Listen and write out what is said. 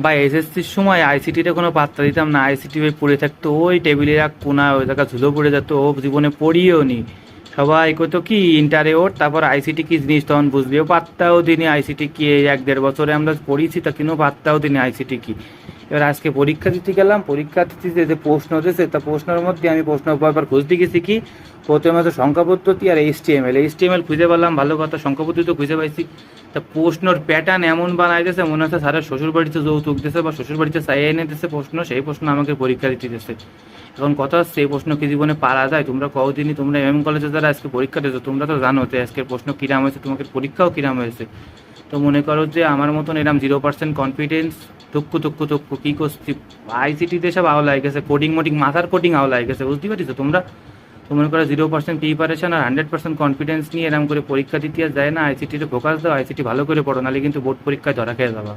বা এসএসসির সময় আইসিটিতে কোনো পাত্তা দিতাম না, আইসিটি ভাই পড়ে থাকতো ওই টেবিলের এক কোনায়, ওই জায়গা ধুলো পড়ে যেত, ও জীবনে পড়িও নি। সবাই কইতো কি ইন্টারে ওর, তারপর আইসিটি কি জিনিস তখন বুঝবি, ও পাত্তাও দিনি আইসিটি কি। এই 1-1.5 বছরে আমরা পড়িয়েছি, তা কিন্তু পাত্তাও দিনি আইসিটি কি। এবার আজকে পরীক্ষা দিতে গেলাম, পরীক্ষা দিতে যে প্রশ্ন দিয়েছে, তা প্রশ্নের মধ্যে আমি প্রশ্ন কয়েকবার খুঁজতে গেছি কি, প্রথমে হচ্ছে সংখ্যা পদ্ধতি আর এইচটিএমএল খুঁজে পেলাম, ভালো কথা, সংখ্যা পদ্ধতি তো খুঁজে পাইছি। তা প্রশ্নর প্যাটার্ন এমন বানাই দিয়েছে মনে হচ্ছে স্যারের শ্বশুর বাড়িতে যৌতুক দিয়েছে বা শ্বশুর বাড়িতে চাইয়ে এনে দিয়েছে প্রশ্ন, সেই প্রশ্ন আমাকে পরীক্ষা দিতে দিয়েছে। এখন কথা হচ্ছে এই প্রশ্ন কি জীবনে পারা যায়? তোমরা কতদিনই, তোমরা কলেজে যারা আজকে পরীক্ষা দিয়েছো তোমরা তো জানো যে আজকের প্রশ্ন কিরাম হয়েছে, তোমাকে পরীক্ষাও কিরাম হয়েছে। তো মনে করো যে আমার মতন এরম 0% কনফিডেন্স, টুকু কী করছি, আইসিটিতে সব আওলা হয়ে গেছে, কোডিং মোডিং মাথার কোডিং আওলা হয়ে গেছে, বুঝতে পারিস তোমরা? তো মনে করো 0% প্রিপারেশন আর 100% কনফিডেন্স নিয়ে এরকম করে পরীক্ষা দিতে যায় না, আইসিটিতে ফোকাস দাও, আইসিটি ভালো করে পড়ো, নাহলে কিন্তু বোর্ড পরীক্ষায় ধরা খেয়ে যাবা।